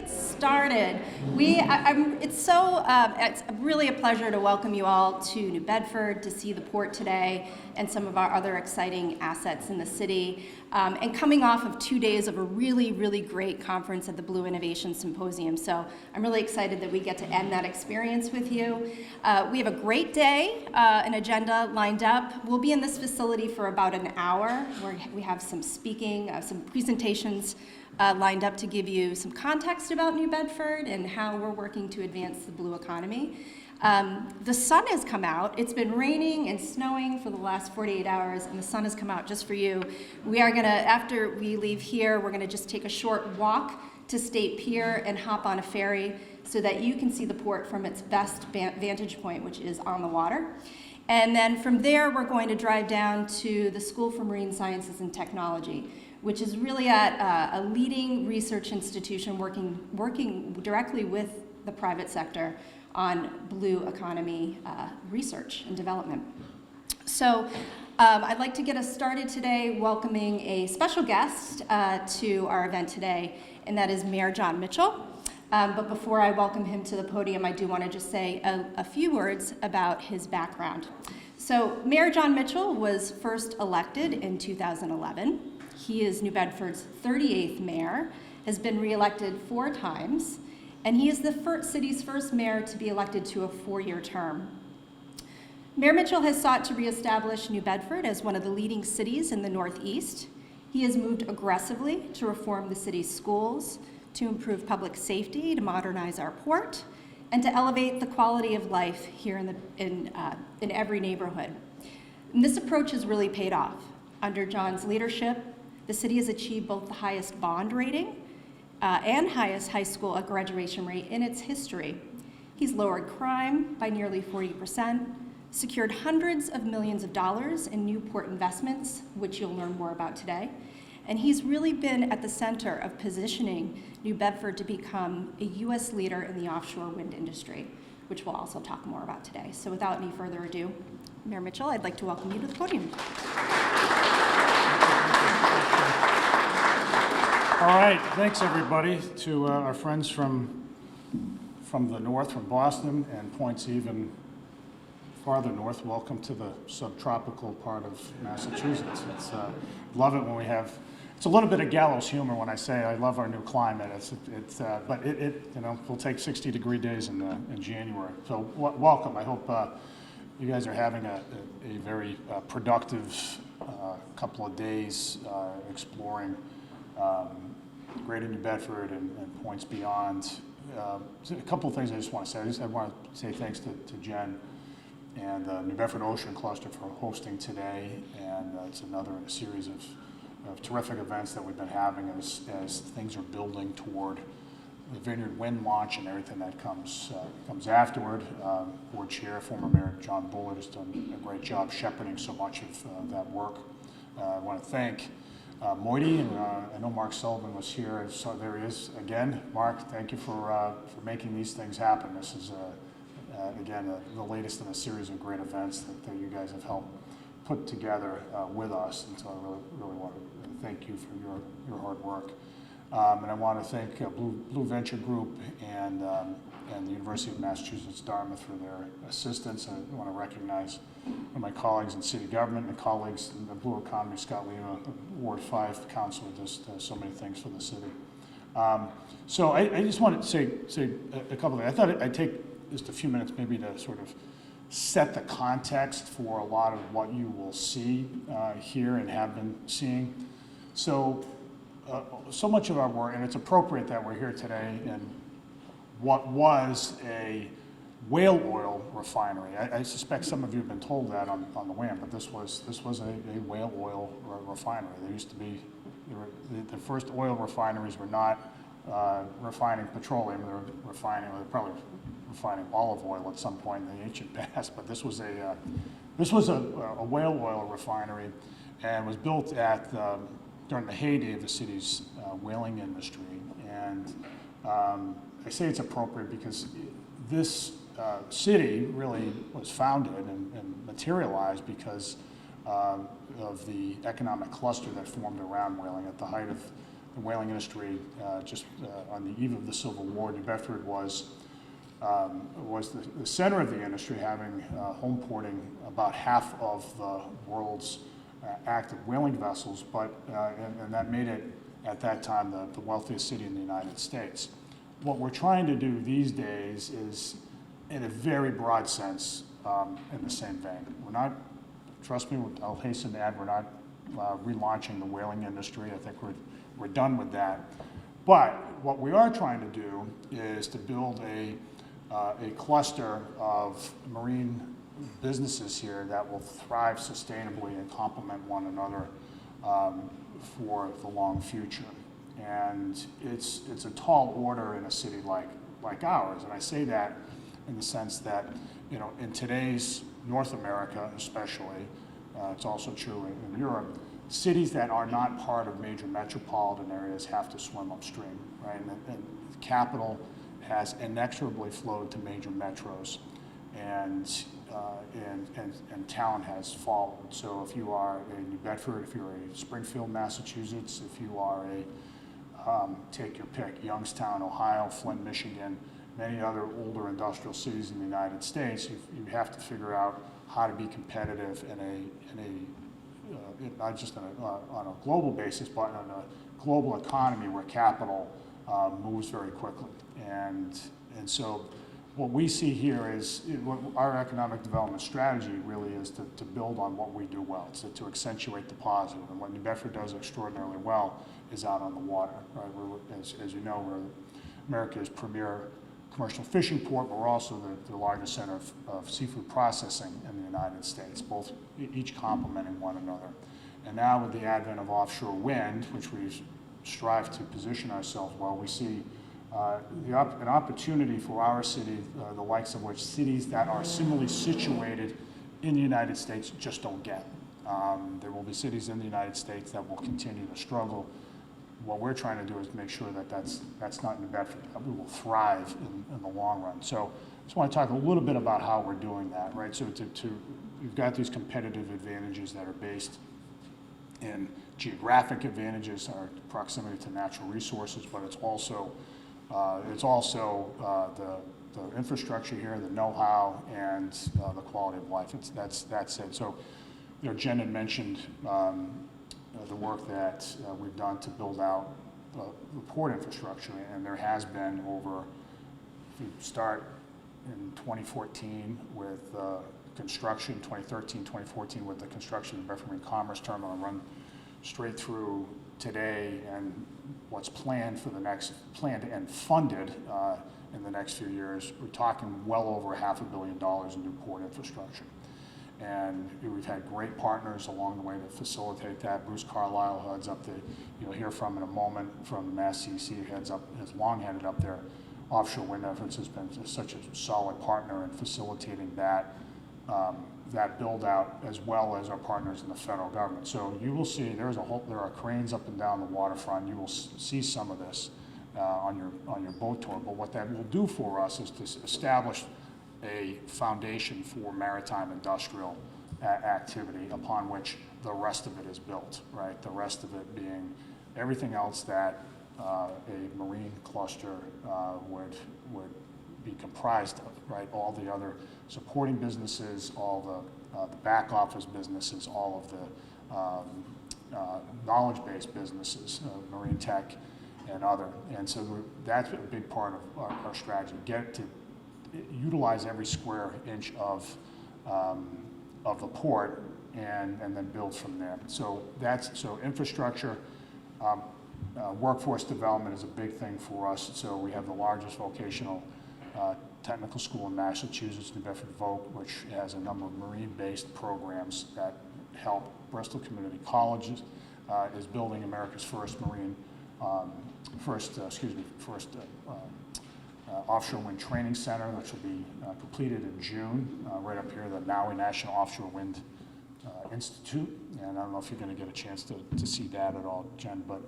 get started. It's really a pleasure to welcome you all to New Bedford, to see the port today and some of our other exciting assets in the city. And coming off of 2 days of a really, really great conference at the Blue Innovation Symposium. So I'm really excited that we get to end that experience with you. We have a great day, an agenda lined up. We'll be in this facility for about an hour, where we have some speaking, some presentations lined up to give you some context about New Bedford and how we're working to advance the blue economy. The sun has come out. It's been raining and snowing for the last 48 hours, and the sun has come out just for you. We are gonna, after we leave here, we're gonna just take a short walk to State Pier and hop on a ferry so that you can see the port from its best vantage point, which is on the water. And then from there, we're going to drive down to the School for Marine Sciences and Technology, which is really at a leading research institution working directly with the private sector on blue economy research and development. So I'd like to get us started today welcoming a special guest to our event today, and that is Mayor John Mitchell. But before I welcome him to the podium, I do want to just say a few words about his background. So Mayor John Mitchell was first elected in 2011. He is New Bedford's 38th mayor, has been reelected 4 times, and he is the city's first mayor to be elected to a 4-year term. Mayor Mitchell has sought to reestablish New Bedford as one of the leading cities in the Northeast. He has moved aggressively to reform the city's schools, to improve public safety, to modernize our port, and to elevate the quality of life here in every neighborhood. And this approach has really paid off. Under John's leadership, the city has achieved both the highest bond rating and highest high school graduation rate in its history. He's lowered crime by nearly 40%, secured hundreds of millions of dollars in new port investments, which you'll learn more about today. And he's really been at the center of positioning New Bedford to become a U.S. leader in the offshore wind industry, which we'll also talk more about today. So without any further ado, Mayor Mitchell, I'd like to welcome you to the podium. All right, thanks everybody. To our friends from the north, from Boston, and points even farther north, welcome to the subtropical part of Massachusetts. Love it when we have, it's a little bit of gallows humor when I say I love our new climate. But we'll take 60-degree days in January. So welcome. I hope you guys are having a very productive couple of days exploring Greater New Bedford and points beyond. So a couple of things I just want to say. I want to say thanks to Jen and New Bedford Ocean Cluster for hosting today, and it's another in a series of terrific events that we've been having as things are building toward the Vineyard Wind launch and everything that comes afterward. Board Chair, former Mayor John Bullard, has done a great job shepherding so much of that work. I want to thank Moiti, and I know Mark Sullivan was here, so there he is again. Mark, thank you for making these things happen. This is again the latest in a series of great events that you guys have helped put together with us, and so I really want to thank you for your hard work. And I want to thank Blue Venture Group and the University of Massachusetts Dartmouth for their assistance. I want to recognize one of my colleagues in city government and colleagues in the Blue Economy, Scott Lima, Ward 5 Councilor, does so many things for the city. So I just wanted to say a couple of things. I thought I'd take just a few minutes maybe to sort of set the context for a lot of what you will see here and have been seeing. So much of our work, and it's appropriate that we're here today in what was a whale oil refinery. I suspect some of you have been told that on the WAM, but this was a whale oil refinery. There used to be, the first oil refineries were not refining petroleum. They were probably refining olive oil at some point in the ancient past. But this was a whale oil refinery, and was built during the heyday of the city's whaling industry. And I say it's appropriate because this city really was founded and materialized because of the economic cluster that formed around whaling at the height of the whaling industry just on the eve of the Civil War. New Bedford was the center of the industry, having home porting about half of the world's active whaling vessels, and that made it, at that time, the wealthiest city in the United States. What we're trying to do these days is, in a very broad sense, in the same vein. We're not, trust me, I'll hasten to add, we're not relaunching the whaling industry. I think we're done with that. But what we are trying to do is to build a cluster of marine businesses here that will thrive sustainably and complement one another for the long future. And it's a tall order in a city like ours. And I say that in the sense that, you know, in today's North America especially, it's also true in Europe, cities that are not part of major metropolitan areas have to swim upstream, right? And capital has inexorably flowed to major metros, and talent has followed. So if you are a New Bedford, if you're a Springfield, Massachusetts, if you are a, take your pick, Youngstown, Ohio, Flint, Michigan, many other older industrial cities in the United States, you have to figure out how to be competitive not just on a global basis, but on a global economy where capital moves very quickly. And so what we see here is, what our economic development strategy really is to build on what we do well, to accentuate the positive. And what New Bedford does extraordinarily well is out on the water, right? As you know, we're America's premier commercial fishing port, but we're also the largest center of seafood processing in the United States, each complementing one another. And now with the advent of offshore wind, which we strive to position ourselves well, we see an opportunity for our city, the likes of which cities that are similarly situated in the United States just don't get. There will be cities in the United States that will continue to struggle. What we're trying to do is make sure that that's not New Bedford, that we will thrive in the long run. So I just want to talk a little bit about how we're doing that, right? So we've got these competitive advantages that are based in geographic advantages, our proximity to natural resources, but it's also the infrastructure here, the know-how, and the quality of life. That's it. So, you know, Jen had mentioned the work that we've done to build out the port infrastructure, and there has been if you start in 2014 with construction, 2013, 2014 with the construction of the Bedford Marine Commerce Terminal, and run straight through today, and what's planned and funded in the next few years, we're talking well over $500 million in new port infrastructure. And we've had great partners along the way to facilitate that. Bruce Carlisle heads up you'll hear from in a moment, from the Mass CEC, has long headed up their offshore wind efforts, has been such a solid partner in facilitating that build out, as well as our partners in the federal government. So you will see there are cranes up and down the waterfront. You will see some of this on your boat tour. But what that will do for us is to establish a foundation for maritime industrial activity upon which the rest of it is built, right? The rest of it being everything else that a marine cluster would be comprised of, right? All the other supporting businesses, all the back office businesses, all of the knowledge-based businesses, marine tech and other. And so that's a big part of our strategy, utilize every square inch of the port and then build from there. So infrastructure, workforce development is a big thing for us. So we have the largest vocational technical school in Massachusetts, New Bedford Voc, which has a number of marine-based programs that help. Bristol Community College is building America's first offshore wind training center, which will be completed in June, right up here, the Maui National Offshore Wind Institute. And I don't know if you're going to get a chance to see that at all, Jen, but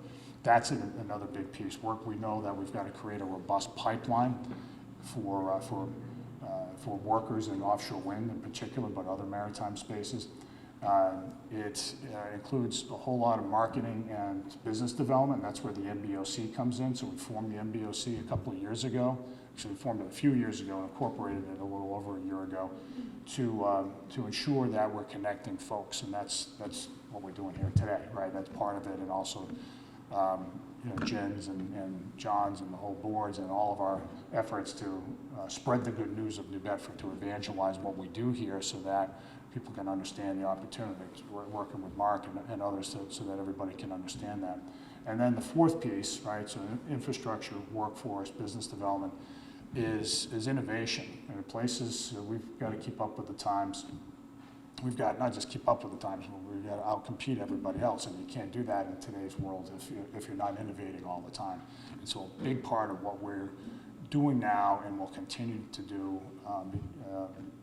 that's another big piece. We know that we've got to create a robust pipeline for workers in offshore wind in particular, but other maritime spaces. It includes a whole lot of marketing and business development. That's where the MBOC comes in. So we formed the MBOC a couple of years ago. Actually, we formed it a few years ago and incorporated it a little over a year ago to ensure that we're connecting folks, and that's what we're doing here today, right? That's part of it, and also Jen's and John's and the whole boards and all of our efforts to spread the good news of New Bedford, to evangelize what we do here so that people can understand the opportunities. We're working with Mark and others so that everybody can understand that. And then the fourth piece, right, so infrastructure, workforce, business development, is innovation. And places, we've got to keep up with the times. We've got not just keep up with the times, but we've got to outcompete everybody else, and you can't do that in today's world if you're not innovating all the time. And so a big part of what we're doing now and will continue to do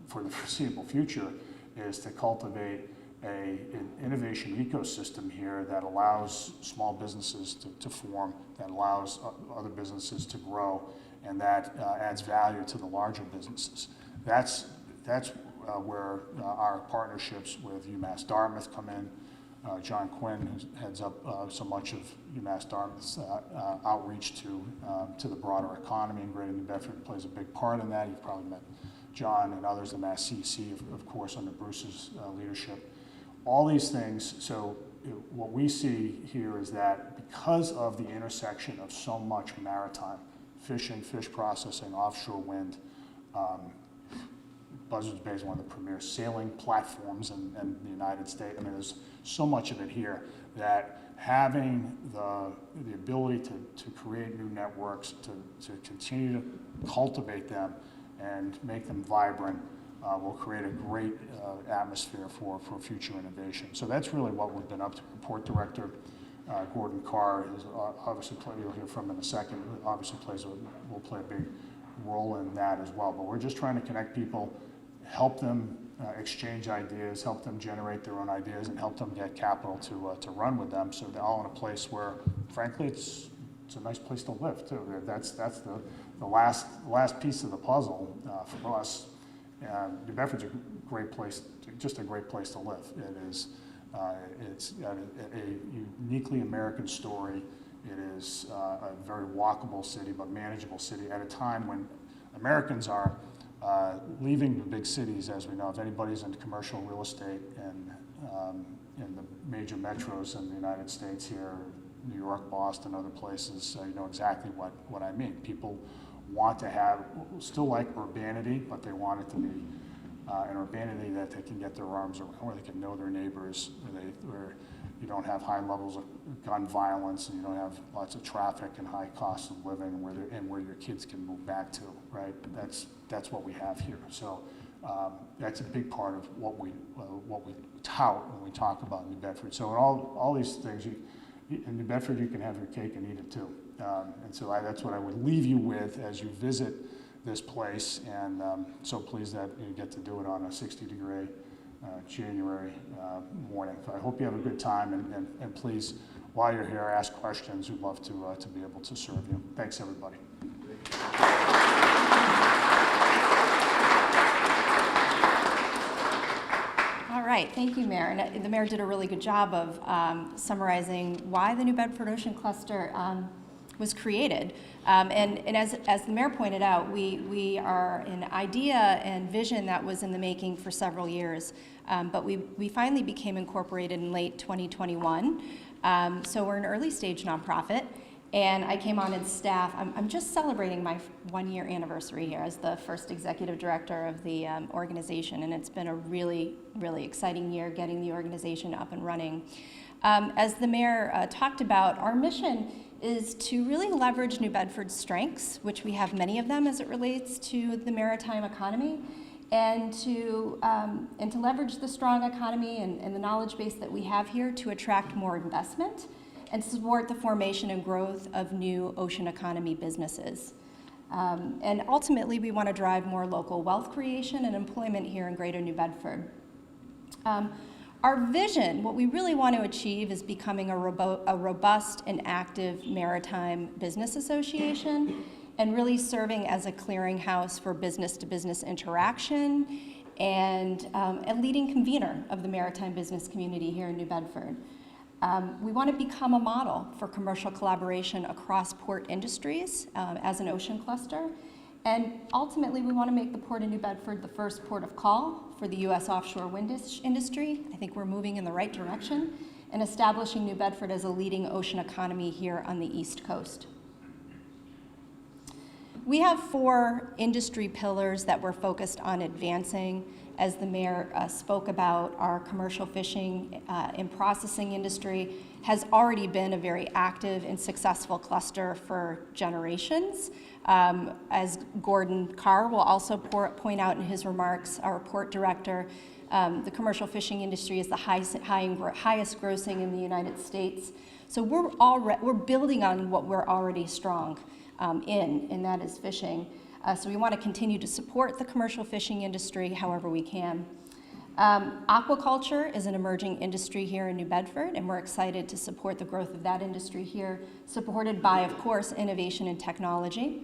for the foreseeable future is to cultivate an innovation ecosystem here that allows small businesses to form, that allows other businesses to grow, and that adds value to the larger businesses. That's where our partnerships with UMass Dartmouth come in. John Quinn, who heads up so much of UMass Dartmouth's outreach to the broader economy in Greater New Bedford, plays a big part in that. You've probably met John and others in Mass CC, of course, under Bruce's leadership. All these things, so what we see here is that because of the intersection of so much maritime, fishing, fish processing, offshore wind, Buzzards Bay is one of the premier sailing platforms in the United States. I mean, there's so much of it here that having the ability to create new networks, to continue to cultivate them and make them vibrant will create a great atmosphere for future innovation. So that's really what we've been up to. Port Director Gordon Carr is obviously, you'll hear from in a second, obviously will play a big role in that as well. But we're just trying to connect people, help them exchange ideas, help them generate their own ideas, and help them get capital to run with them, so they're all in a place where, frankly, it's a nice place to live too. That's the last piece of the puzzle for us. New Bedford's a great place, just a great place to live. It is. It's a uniquely American story. It is a very walkable city, but manageable city at a time when Americans are leaving the big cities, as we know. If anybody's into commercial real estate in the major metros in the United States here, New York, Boston, other places, you know exactly what I mean. People want to still like urbanity, but they want it to be an urbanity that they can get their arms around, where they can know their neighbors, where you don't have high levels of gun violence, and you don't have lots of traffic and high costs of living, and where your kids can move back to, right? That's what we have here. So that's a big part of what we tout when we talk about New Bedford. So in all these things, in New Bedford, you can have your cake and eat it too. And so that's what I would leave you with as you visit this place, and so pleased that you get to do it on a 60-degree January morning. So I hope you have a good time, and please, while you're here, ask questions. We'd love to be able to serve you. Thanks, everybody. All right, thank you, Mayor. And the Mayor did a really good job of summarizing why the New Bedford Ocean Cluster was created. And as the Mayor pointed out, we are an idea and vision that was in the making for several years, but we finally became incorporated in late 2021. So we're an early stage nonprofit, and I came on as staff. I'm just celebrating my 1-year anniversary here as the first executive director of the organization, and it's been a really, really exciting year getting the organization up and running. As the Mayor talked about, our mission is to really leverage New Bedford's strengths, which we have many of them as it relates to the maritime economy, and to leverage the strong economy and the knowledge base that we have here to attract more investment and support the formation and growth of new ocean economy businesses. And ultimately, we want to drive more local wealth creation and employment here in Greater New Bedford. Our vision, what we really want to achieve, is becoming a robust and active maritime business association, and really serving as a clearinghouse for business-to-business interaction and a leading convener of the maritime business community here in New Bedford. We want to become a model for commercial collaboration across port industries as an ocean cluster. And ultimately, we want to make the Port of New Bedford the first port of call for the U.S. offshore wind industry. I think we're moving in the right direction and establishing New Bedford as a leading ocean economy here on the East Coast. We have 4 industry pillars that we're focused on advancing. As the mayor spoke about, our commercial fishing and processing industry has already been a very active and successful cluster for generations. As Gordon Carr will also point out in his remarks, our port director, the commercial fishing industry is the highest grossing in the United States. So we're building on what we're already strong in, and that is fishing. So we want to continue to support the commercial fishing industry however we can. Aquaculture is an emerging industry here in New Bedford, and we're excited to support the growth of that industry here, supported by, of course, innovation and technology.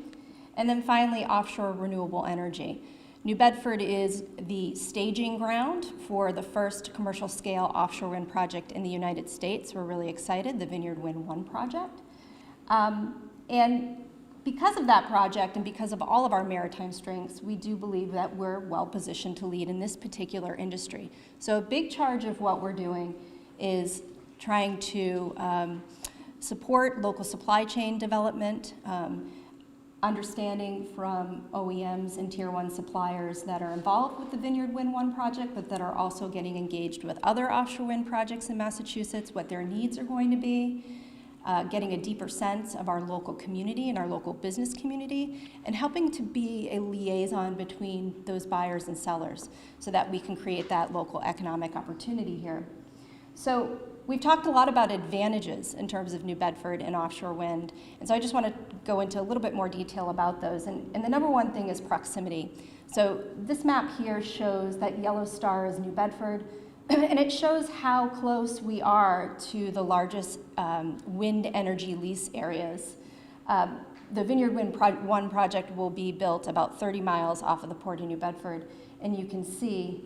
And then finally, offshore renewable energy. New Bedford is the staging ground for the first commercial scale offshore wind project in the United States. We're really excited, the Vineyard Wind 1 project. And because of that project and because of all of our maritime strengths, we do believe that we're well positioned to lead in this particular industry. So a big charge of what we're doing is trying to support local supply chain development, understanding from OEMs and Tier 1 suppliers that are involved with the Vineyard Wind 1 project, but that are also getting engaged with other offshore wind projects in Massachusetts, what their needs are going to be, getting a deeper sense of our local community and our local business community, and helping to be a liaison between those buyers and sellers so that we can create that local economic opportunity here. So we've talked a lot about advantages in terms of New Bedford and offshore wind, and so I just want to go into a little bit more detail about those. And the number one thing is proximity. So this map here shows that yellow star is New Bedford, and it shows how close we are to the largest wind energy lease areas. The Vineyard Wind 1 project will be built about 30 miles off of the Port of New Bedford, and you can see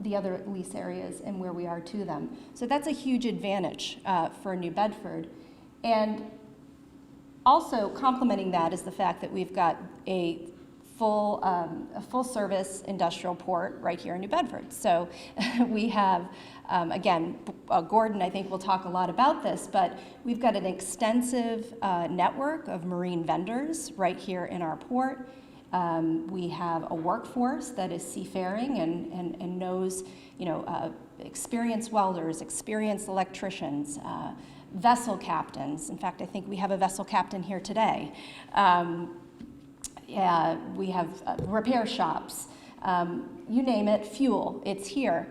the other lease areas and where we are to them. So that's a huge advantage for New Bedford. And also complementing that is the fact that we've got a full-service industrial port right here in New Bedford. So we have, again, Gordon, I think, will talk a lot about this, but we've got an extensive network of marine vendors right here in our port. We have a workforce that is seafaring and knows, experienced welders, experienced electricians, vessel captains. In fact, I think we have a vessel captain here today. We have repair shops, you name it, fuel, it's here.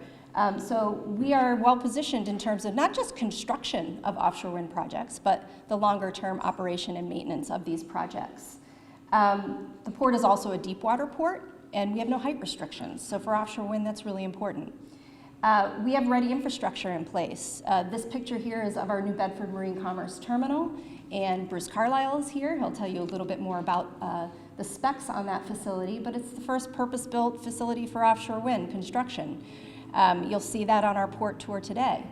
So we are well positioned in terms of not just construction of offshore wind projects, but the longer term operation and maintenance of these projects. The port is also a deep water port, and we have no height restrictions. So for offshore wind, that's really important. We have ready infrastructure in place. This picture here is of our New Bedford Marine Commerce Terminal, and Bruce Carlisle is here. He'll tell you a little bit more about the specs on that facility, but it's the first purpose-built facility for offshore wind construction. You'll see that on our port tour today.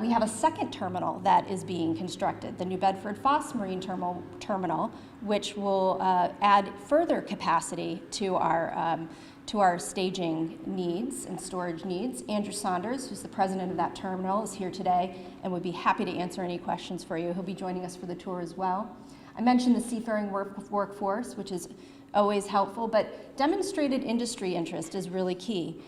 We have a second terminal that is being constructed, the New Bedford Foss Marine Terminal, which will add further capacity to our staging needs and storage needs. Andrew Saunders, who's the president of that terminal, is here today and would be happy to answer any questions for you. He'll be joining us for the tour as well. I mentioned the seafaring workforce, which is always helpful, but demonstrated industry interest is really key.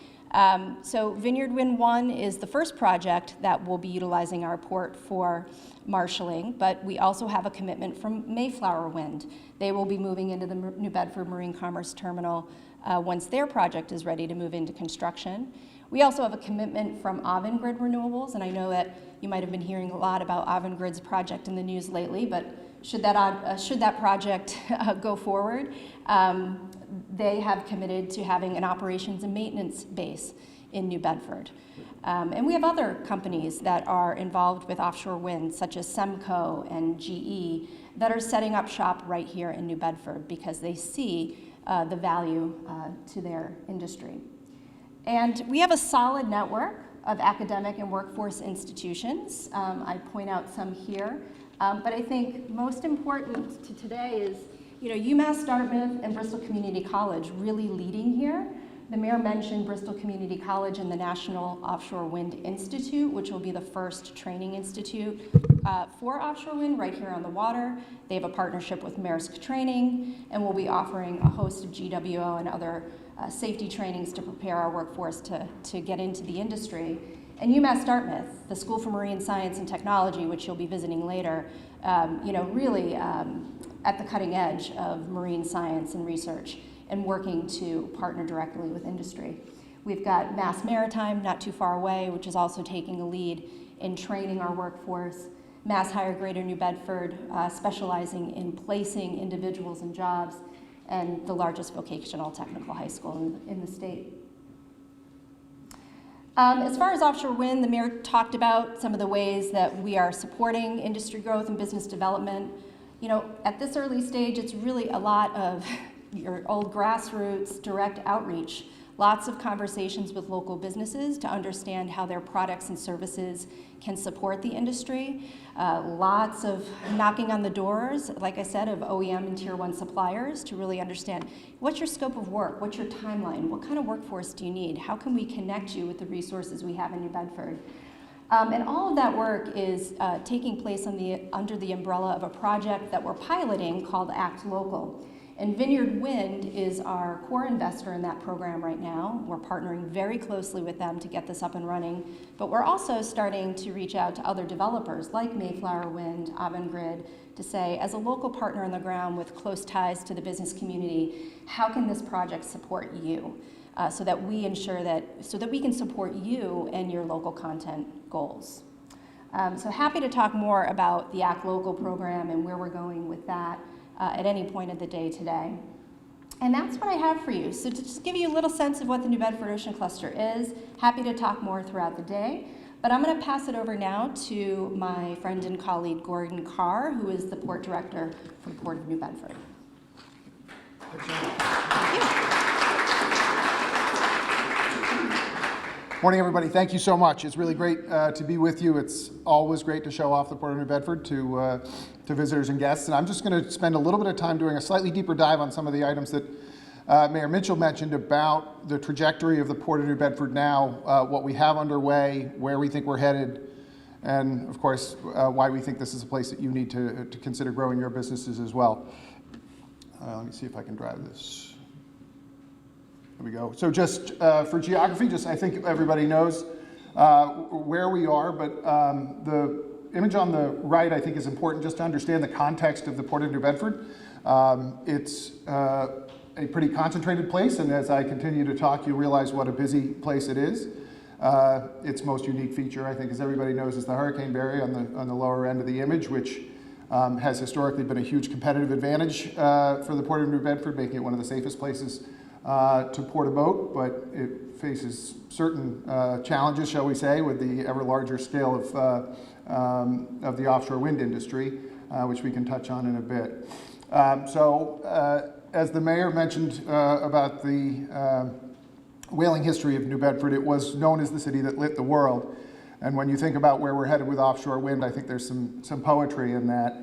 So Vineyard Wind 1 is the first project that will be utilizing our port for marshaling, but we also have a commitment from Mayflower Wind. They will be moving into the New Bedford Marine Commerce Terminal once their project is ready to move into construction. We also have a commitment from Avangrid Renewables, and I know that you might have been hearing a lot about Avangrid's project in the news lately, but should that project go forward, they have committed to having an operations and maintenance base in New Bedford. And we have other companies that are involved with offshore wind, such as Semco and GE, that are setting up shop right here in New Bedford because they see the value to their industry. And we have a solid network of academic and workforce institutions. I point out some here, but I think most important to today is, UMass Dartmouth and Bristol Community College really leading here. The mayor mentioned Bristol Community College and the National Offshore Wind Institute, which will be the first training institute for offshore wind right here on the water. They have a partnership with Maersk Training, and will be offering a host of GWO and other safety trainings to prepare our workforce to get into the industry. And UMass Dartmouth, the School for Marine Science and Technology, which you'll be visiting later, really at the cutting edge of marine science and research, and working to partner directly with industry. We've got Mass Maritime, not too far away, which is also taking a lead in training our workforce. Mass Hire Greater New Bedford, specializing in placing individuals in jobs, and the largest vocational technical high school in the state. As far as offshore wind, the mayor talked about some of the ways that we are supporting industry growth and business development. At this early stage, it's really a lot of your old grassroots direct outreach, lots of conversations with local businesses to understand how their products and services can support the industry, lots of knocking on the doors, like I said, of OEM and Tier 1 suppliers to really understand what's your scope of work, what's your timeline, what kind of workforce do you need, how can we connect you with the resources we have in New Bedford. And all of that work is taking place under the umbrella of a project that we're piloting called Act Local. And Vineyard Wind is our core investor in that program right now. We're partnering very closely with them to get this up and running, but we're also starting to reach out to other developers like Mayflower Wind, Avangrid, to say, as a local partner on the ground with close ties to the business community, how can this project support you? So that we can support you and your local content goals. So happy to talk more about the Act Local program and where we're going with that at any point of the day today. And that's what I have for you. So to just give you a little sense of what the New Bedford Ocean Cluster is, happy to talk more throughout the day, but I'm gonna pass it over now to my friend and colleague, Gordon Carr, who is the Port Director for the Port of New Bedford. Thank you. Morning, everybody. Thank you so much. It's really great to be with you. It's always great to show off the Port of New Bedford to visitors and guests. And I'm just going to spend a little bit of time doing a slightly deeper dive on some of the items that Mayor Mitchell mentioned about the trajectory of the Port of New Bedford now, what we have underway, where we think we're headed, and of course, why we think this is a place that you need to consider growing your businesses as well. Let me see if I can drive this. There we go. So just for geography, I think everybody knows where we are, but the image on the right, I think, is important just to understand the context of the Port of New Bedford. It's a pretty concentrated place, and as I continue to talk, you'll realize what a busy place it is. Its most unique feature, I think, as everybody knows, is the hurricane barrier on the lower end of the image, which has historically been a huge competitive advantage for the Port of New Bedford, making it one of the safest places to port a boat, but it faces certain challenges, shall we say, with the ever larger scale of the offshore wind industry, which we can touch on in a bit. As the mayor mentioned about the whaling history of New Bedford, it was known as the city that lit the world. And when you think about where we're headed with offshore wind, I think there's some poetry in that.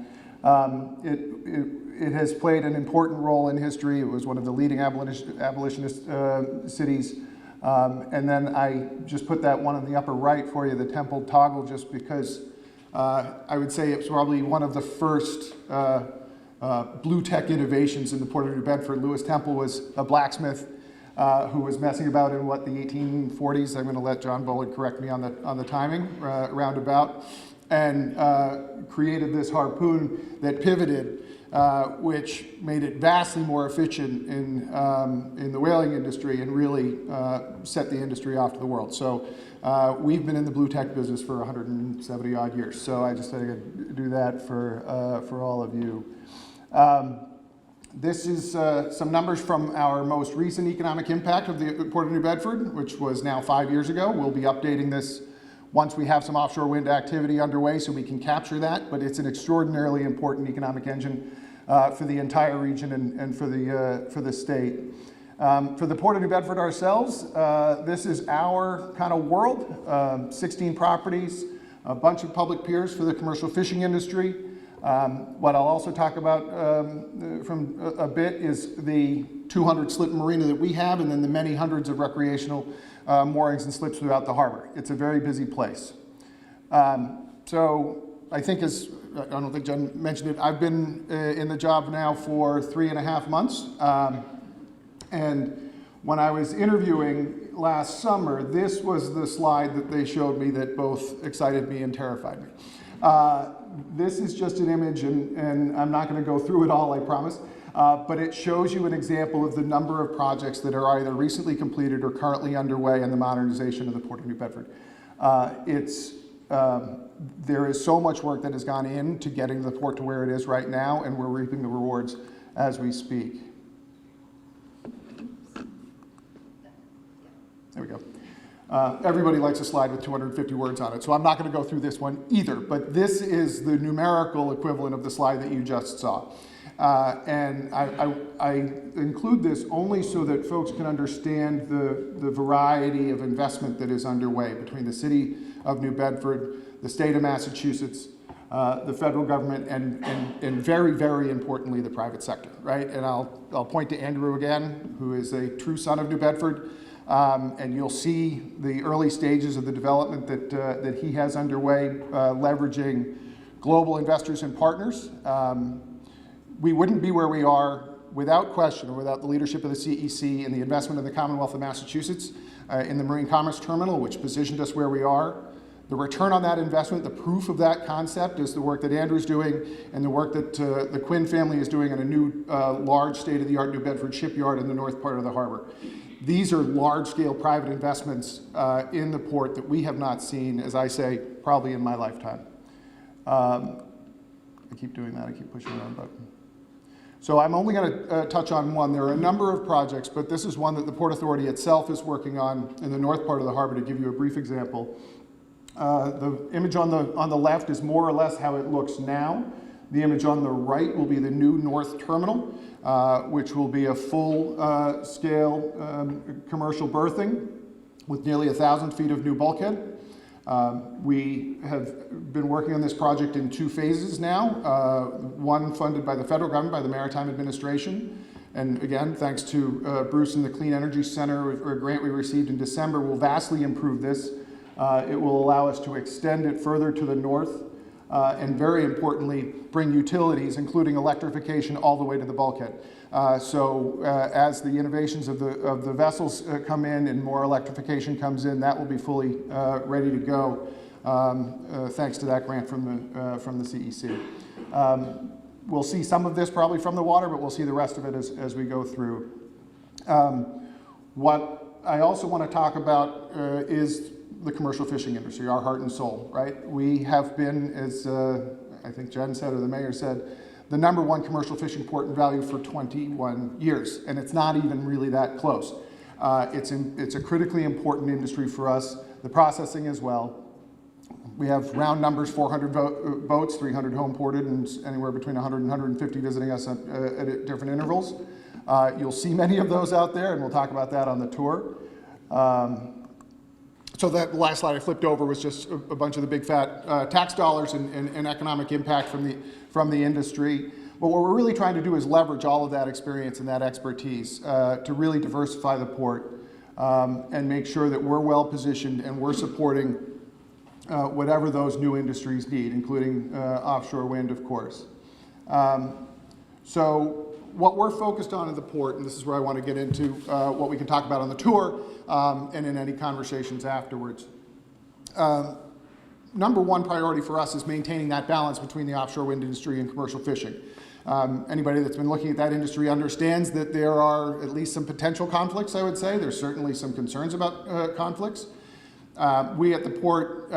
It has played an important role in history. It was one of the leading abolitionist cities. And then I just put that one on the upper right for you, the Temple toggle, just because I would say it's probably one of the first blue tech innovations in the Port of New Bedford. Lewis Temple was a blacksmith who was messing about in the 1840s. I'm going to let John Bullard correct me on the timing roundabout, and created this harpoon that pivoted, which made it vastly more efficient in the whaling industry and really set the industry off to the world. So we've been in the blue tech business for 170 odd years. So I just thought I'd do that for all of you. This is some numbers from our most recent economic impact of the Port of New Bedford, which was now 5 years ago. We'll be updating this once we have some offshore wind activity underway so we can capture that, but it's an extraordinarily important economic engine for the entire region and for the state. For the Port of New Bedford ourselves, this is our kind of world. 16 properties, a bunch of public piers for the commercial fishing industry. What I'll also talk about from a bit is the 200 slip marina that we have, and then the many hundreds of recreational moorings and slips throughout the harbor. It's a very busy place. So I think, as I don't think Jen mentioned it, I've been in the job now for 3.5 months. And when I was interviewing last summer, this was the slide that they showed me that both excited me and terrified me. This is just an image, and I'm not going to go through it all, I promise, but it shows you an example of the number of projects that are either recently completed or currently underway in the modernization of the Port of New Bedford. There is so much work that has gone into getting the port to where it is right now, and we're reaping the rewards as we speak. There we go. Everybody likes a slide with 250 words on it, so I'm not going to go through this one either, but this is the numerical equivalent of the slide that you just saw. And I include this only so that folks can understand the variety of investment that is underway between the city of New Bedford, the state of Massachusetts, the federal government, and very, very importantly, the private sector, right? And I'll point to Andrew again, who is a true son of New Bedford. And you'll see the early stages of the development that he has underway, leveraging global investors and partners. We wouldn't be where we are without question or without the leadership of the CEC and the investment of the Commonwealth of Massachusetts in the Marine Commerce Terminal, which positioned us where we are. The return on that investment, the proof of that concept, is the work that Andrew's doing and the work that the Quinn family is doing in a new large state-of-the-art New Bedford shipyard in the north part of the harbor. These are large-scale private investments in the port that we have not seen, as I say, probably in my lifetime. I keep doing that, I keep pushing the wrong button. So I'm only going to touch on one. There are a number of projects, but this is one that the Port Authority itself is working on in the north part of the harbor. To give you a brief example, the image on the left is more or less how it looks now. The image on the right will be the new North Terminal, which will be a full-scale commercial berthing with nearly 1,000 feet of new bulkhead. We have been working on this project in 2 phases now, one funded by the federal government, by the Maritime Administration, and again, thanks to Bruce and the Clean Energy Center, or a grant we received in December, will vastly improve this. It will allow us to extend it further to the north, and very importantly, bring utilities, including electrification, all the way to the bulkhead. So as the innovations of the vessels come in and more electrification comes in, that will be fully ready to go, thanks to that grant from the CEC. We'll see some of this probably from the water, but we'll see the rest of it as we go through. What I also want to talk about is the commercial fishing industry, our heart and soul, right? We have been, as I think Jen said or the mayor said, the #1 commercial fishing port in value for 21 years, and it's not even really that close. It's a critically important industry for us, the processing as well. We have round numbers, 400 boats, 300 home ported, and anywhere between 100 and 150 visiting us at different intervals. You'll see many of those out there, and we'll talk about that on the tour. So that last slide I flipped over was just a bunch of the big fat tax dollars and economic impact from the industry. But what we're really trying to do is leverage all of that experience and that expertise to really diversify the port and make sure that we're well positioned and we're supporting whatever those new industries need, including offshore wind, of course. So what we're focused on at the port, and this is where I want to get into what we can talk about on the tour and in any conversations afterwards. #1 priority for us is maintaining that balance between the offshore wind industry and commercial fishing. Anybody that's been looking at that industry understands that there are at least some potential conflicts, I would say. There's certainly some concerns about conflicts. We at the port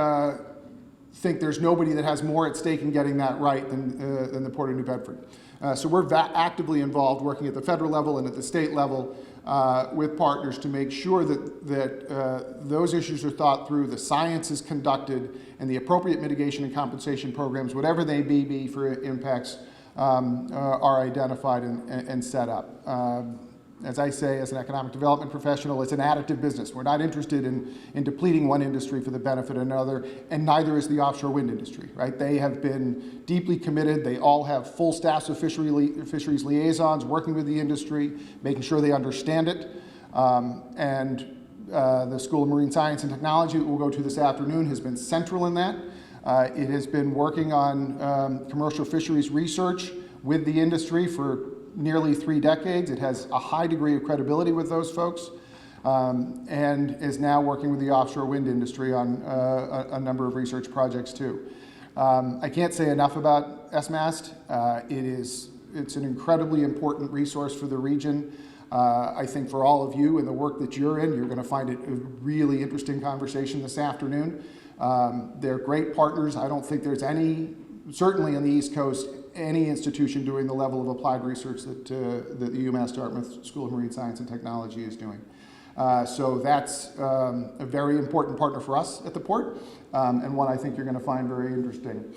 think there's nobody that has more at stake in getting that right than the Port of New Bedford. So we're actively involved, working at the federal level and at the state level with partners to make sure that those issues are thought through, the science is conducted, and the appropriate mitigation and compensation programs, whatever they may be for impacts, are identified and set up. as I say, as an economic development professional, it's an additive business. We're not interested in depleting one industry for the benefit of another, and neither is the offshore wind industry, right? They have been deeply committed. They all have full staffs of fisheries liaisons working with the industry, making sure they understand it. The School of Marine Science and Technology that we'll go to this afternoon has been central in that. It has been working on commercial fisheries research with the industry for nearly 3 decades. It has a high degree of credibility with those folks, and is now working with the offshore wind industry on a number of research projects too. I can't say enough about SMAST. It's an incredibly important resource for the region. I think for all of you and the work that you're in, you're going to find it a really interesting conversation this afternoon. They're great partners. I don't think there's any, certainly on the East Coast, any institution doing the level of applied research that the UMass Dartmouth School of Marine Science and Technology is doing. So that's a very important partner for us at the port, and one I think you're going to find very interesting.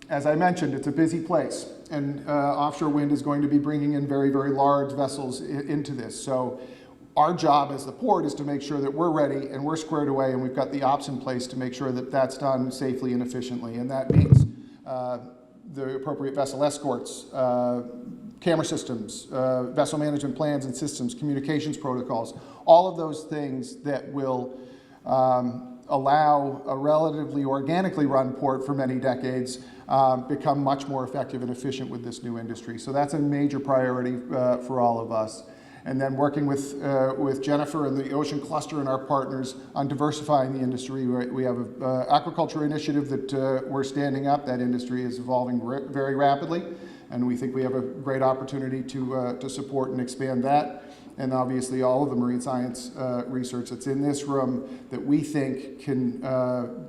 As I mentioned, it's a busy place, and offshore wind is going to be bringing in very, very large vessels into this. So our job as the port is to make sure that we're ready and we're squared away and we've got the ops in place to make sure that that's done safely and efficiently. And that means the appropriate vessel escorts, camera systems, vessel management plans and systems, communications protocols, all of those things that will allow a relatively organically run port for many decades become much more effective and efficient with this new industry. So that's a major priority for all of us. And then working with Jennifer and the Ocean Cluster and our partners on diversifying the industry. We have an aquaculture initiative that we're standing up. That industry is evolving very rapidly, and we think we have a great opportunity to support and expand that. And obviously all of the marine science research that's in this room that we think can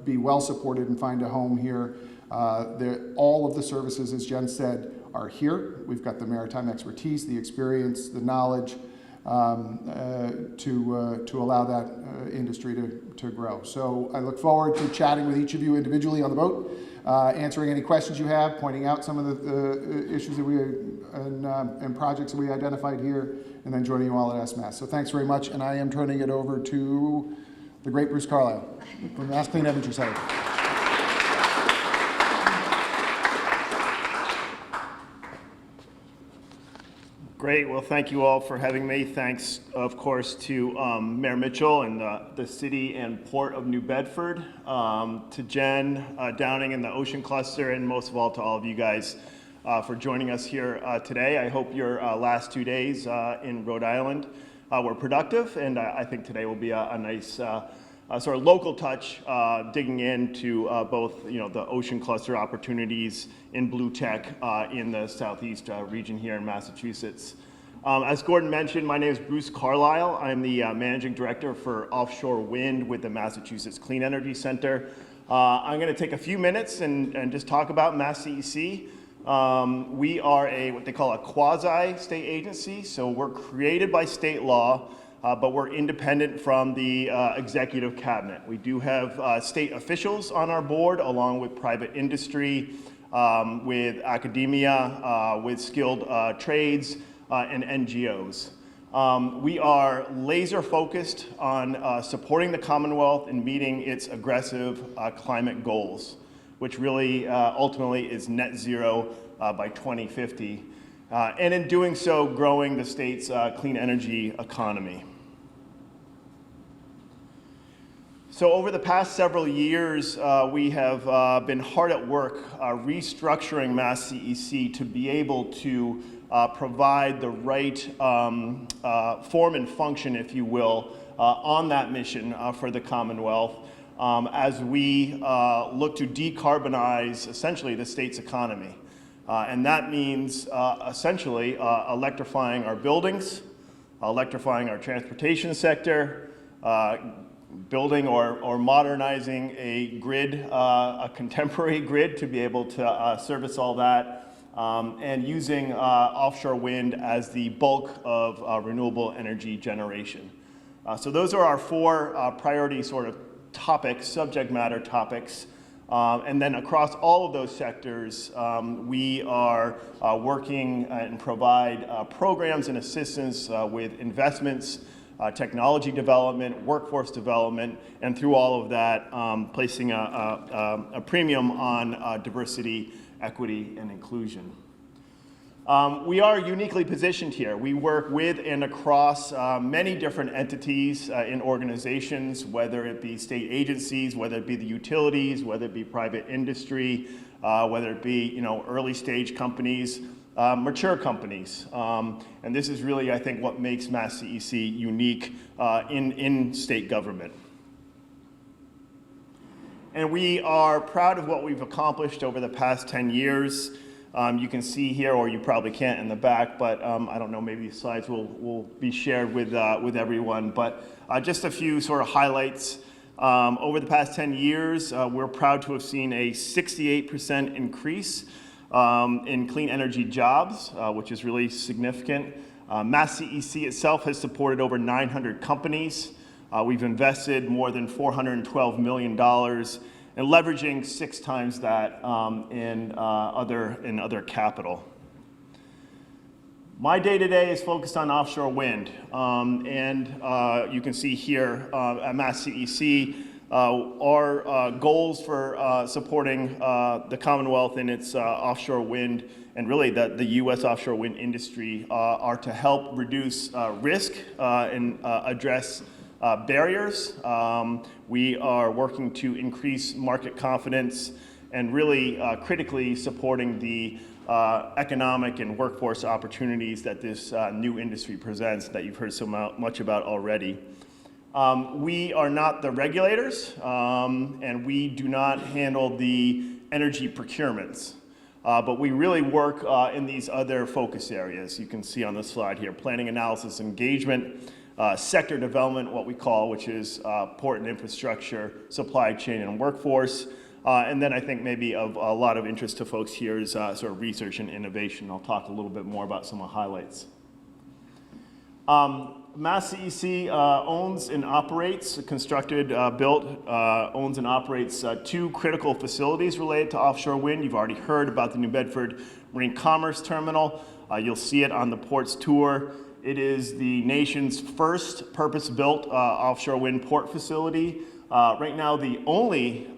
be well supported and find a home here. All of the services, as Jen said, are here. We've got the maritime expertise, the experience, the knowledge to allow that industry to grow. So I look forward to chatting with each of you individually on the boat, answering any questions you have, pointing out some of the issues that and projects that we identified here, and then joining you all at SMAS. So thanks very much, and I am turning it over to the great Bruce Carlisle from the Mass Clean Energy Center. Great. Well, thank you all for having me. Thanks, of course, to Mayor Mitchell and the City and Port of New Bedford, to Jen Downing and the Ocean Cluster, and most of all to all of you guys for joining us here today. I hope your last 2 days in Rhode Island were productive, and I think today will be a nice sort of local touch, digging into both the Ocean Cluster opportunities in blue tech in the Southeast region here in Massachusetts. As Gordon mentioned, my name is Bruce Carlisle. I'm the Managing Director for Offshore Wind with the Massachusetts Clean Energy Center. I'm going to take a few minutes and just talk about Mass CEC. We are what they call a quasi-state agency, so we're created by state law, but we're independent from the executive cabinet. We do have state officials on our board, along with private industry, with academia, with skilled trades, and NGOs. We are laser focused on supporting the Commonwealth in meeting its aggressive climate goals, which really ultimately is net zero by 2050. And in doing so, growing the state's clean energy economy. So over the past several years, we have been hard at work restructuring Mass CEC to be able to provide the right form and function, if you will, on that mission for the Commonwealth as we look to decarbonize essentially the state's economy. And that means essentially electrifying our buildings, electrifying our transportation sector, building or modernizing a grid, a contemporary grid to be able to service all that, and using offshore wind as the bulk of renewable energy generation. So those are our four priority sort of topics, subject matter topics And then across all of those sectors, we are working and provide programs and assistance with investments, technology development, workforce development, and through all of that, placing a premium on diversity, equity, and inclusion. We are uniquely positioned here. We work with and across many different entities in organizations, whether it be state agencies, whether it be the utilities, whether it be private industry, whether it be early stage companies, mature companies. And this is really, I think, what makes Mass CEC unique in state government. And we are proud of what we've accomplished over the past 10 years. You can see here, or you probably can't in the back, but I don't know, maybe these slides will be shared with everyone. But just a few sort of highlights. Over the past 10 years, we're proud to have seen a 68% increase in clean energy jobs, which is really significant. Mass CEC itself has supported over 900 companies. We've invested more than $412 million, and leveraging 6 times that in other capital. My day-to-day is focused on offshore wind, and you can see here at Mass CEC our goals for supporting the Commonwealth in its offshore wind, and really the U.S. offshore wind industry are to help reduce risk and address barriers. We are working to increase market confidence and really critically supporting the economic and workforce opportunities that this new industry presents that you've heard so much about already. We are not the regulators, and we do not handle the energy procurements. But we really work in these other focus areas. You can see on the slide here: planning, analysis, engagement, sector development, what we call, which is port and infrastructure, supply chain, and workforce. And then I think maybe of a lot of interest to folks here is sort of research and innovation. I'll talk a little bit more about some of the highlights. Mass CEC owns and operates, constructed, built, owns and operates 2 critical facilities related to offshore wind. You've already heard about the New Bedford Marine Commerce Terminal. You'll see it on the port's tour. It is the nation's first purpose-built offshore wind port facility. Right now, the only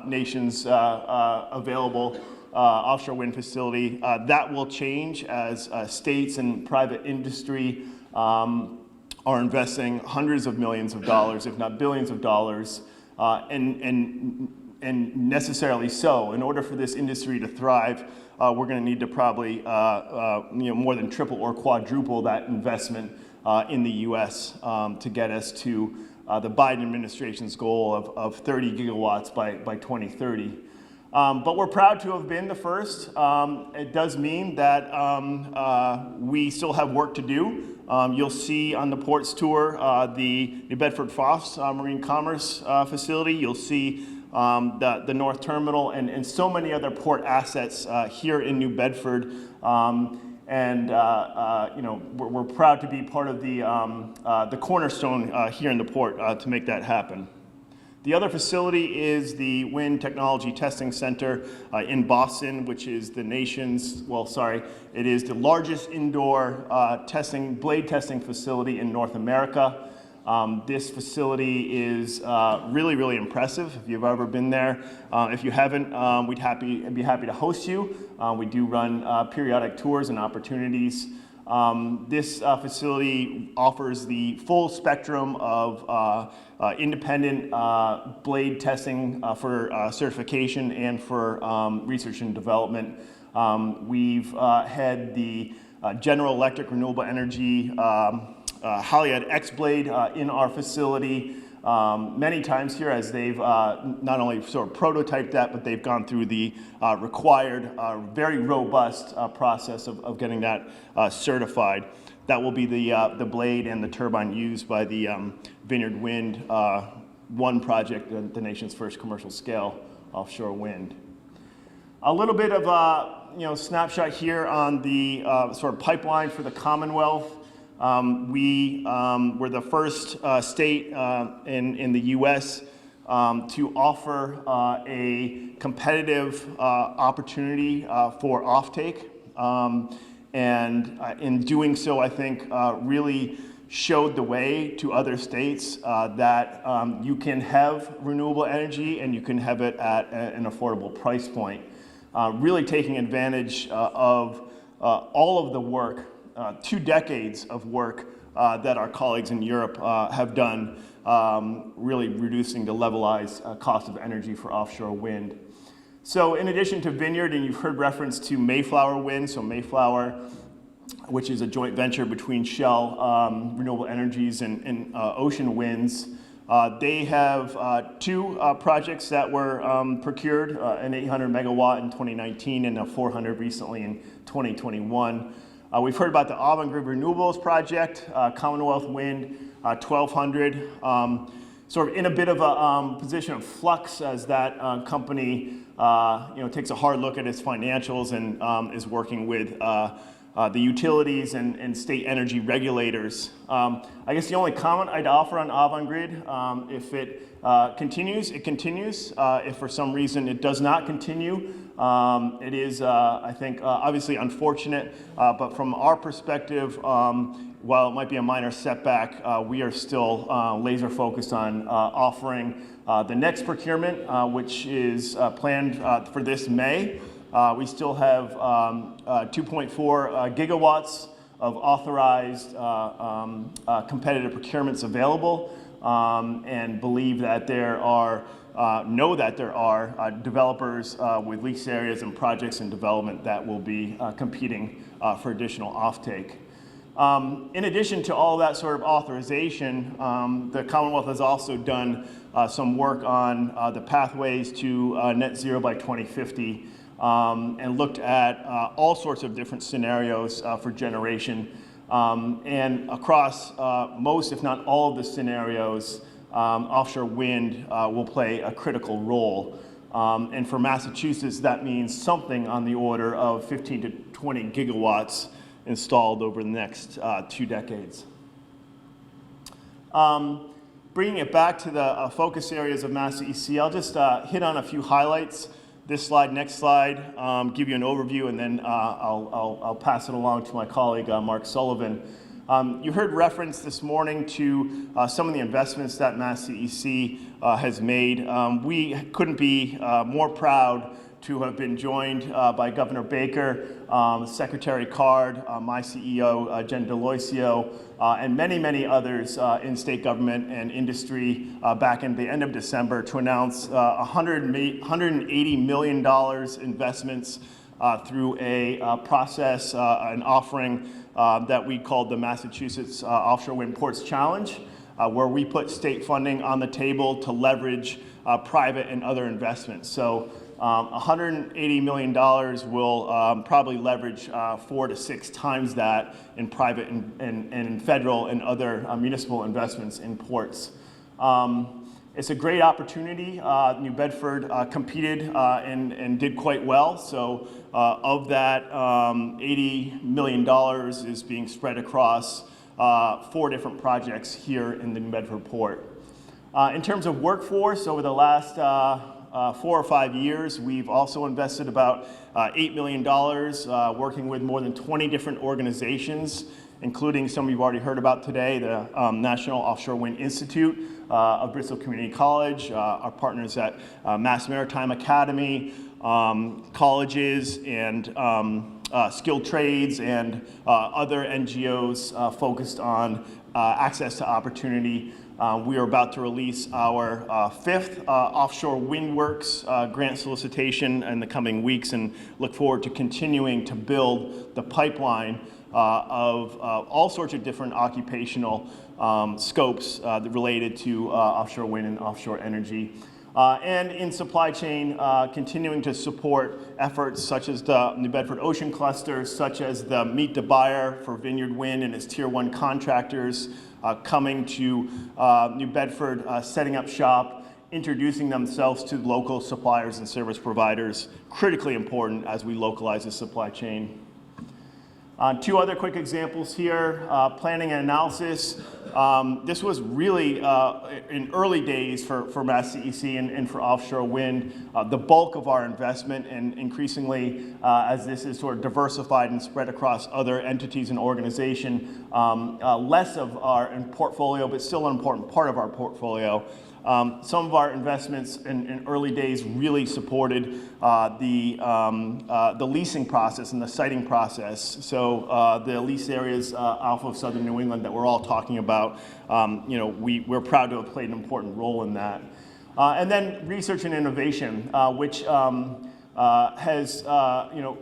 nation's available offshore wind facility. That will change as states and private industry are investing hundreds of millions of dollars, if not billions of dollars, and necessarily so. In order for this industry to thrive, we're going to need to probably more than triple or quadruple that investment in the U.S. To get us to the Biden administration's goal of 30 gigawatts by 2030. But we're proud to have been the first. It does mean that we still have work to do. You'll see on the port's tour the New Bedford Foss Marine Commerce Facility. You'll see the North Terminal and so many other port assets here in New Bedford. We're proud to be part of the cornerstone here in the port to make that happen. The other facility is the Wind Technology Testing Center in Boston, which is the nation's, it is the largest indoor blade testing facility in North America. This facility is really, really impressive if you've ever been there. If you haven't, we'd be happy to host you. We do run periodic tours and opportunities. This facility offers the full spectrum of independent blade testing for certification and for research and development. We've had the General Electric Renewable Energy Haliade X-Blade in our facility many times here, as they've not only sort of prototyped that, but they've gone through the required, very robust process of getting that certified. That will be the blade and the turbine used by the Vineyard Wind 1 project, the nation's first commercial scale offshore wind. A little bit of a snapshot here on the sort of pipeline for the Commonwealth. We were the first state in the U.S. to offer a competitive opportunity for offtake. And in doing so, I think really showed the way to other states that you can have renewable energy and you can have it at an affordable price point. Really taking advantage of all of the work, 2 decades of work that our colleagues in Europe have done, really reducing the levelized cost of energy for offshore wind. So in addition to Vineyard, and you've heard reference to Mayflower Wind, so Mayflower, which is a joint venture between Shell Renewable Energies and Ocean Winds, they have 2 projects that were procured, an 800 megawatt in 2019 and a 400 recently in 2021. We've heard about the Avangrid Renewables project, Commonwealth Wind, 1200, sort of in a bit of a position of flux as that company takes a hard look at its financials and is working with the utilities and state energy regulators. I guess the only comment I'd offer on Avangrid, if it continues, it continues. If for some reason it does not continue, it is, I think, obviously unfortunate, but from our perspective, while it might be a minor setback, we are still laser focused on offering the next procurement, which is planned for this May. We still have 2.4 gigawatts of authorized competitive procurements available, and believe that there are, know that there are developers with lease areas and projects in development that will be competing for additional offtake. In addition to all that sort of authorization, the Commonwealth has also done some work on the pathways to net zero by 2050, and looked at all sorts of different scenarios for generation. And across most, if not all of the scenarios, offshore wind will play a critical role. And for Massachusetts, that means something on the order of 15 to 20 gigawatts installed over the next 2 decades. Bringing it back to the focus areas of Massa EC, I'll just hit on a few highlights. This slide, next slide, give you an overview, and then I'll pass it along to my colleague, Mark Sullivan. You heard reference this morning to some of the investments that Massa EC has made. We couldn't be more proud to have been joined by Governor Baker, Secretary Card, my CEO, Jen Deloisio, and many, many others in state government and industry back in the end of December to announce $180 million investments through a process, an offering that we called the Massachusetts Offshore Wind Ports Challenge, where we put state funding on the table to leverage private and other investments. So $180 million will probably leverage 4 to 6 times that in private and federal and other municipal investments in ports. It's a great opportunity. New Bedford competed and did quite well. So of that, $80 million is being spread across 4 different projects here in the New Bedford port. In terms of workforce, over the last 4 or 5 years, we've also invested about $8 million working with more than 20 different organizations, including some you've already heard about today, the National Offshore Wind Institute of Bristol Community College, our partners at Mass Maritime Academy, colleges and skilled trades and other NGOs focused on access to opportunity. We are about to release our 5th Offshore Windworks grant solicitation in the coming weeks and look forward to continuing to build the pipeline of all sorts of different occupational scopes related to offshore wind and offshore energy. And in supply chain, continuing to support efforts such as the New Bedford Ocean Cluster, such as the Meet the Buyer for Vineyard Wind and its Tier 1 contractors coming to New Bedford, setting up shop, introducing themselves to local suppliers and service providers, critically important as we localize the supply chain. Two other quick examples here, planning and analysis. This was really in early days for Mass CEC and for offshore wind, the bulk of our investment, and increasingly as this is sort of diversified and spread across other entities and organization, less of our portfolio, but still an important part of our portfolio. Some of our investments in early days really supported the leasing process and the siting process. So the lease areas off of southern New England that we're all talking about, we're proud to have played an important role in that. And then research and innovation, which has,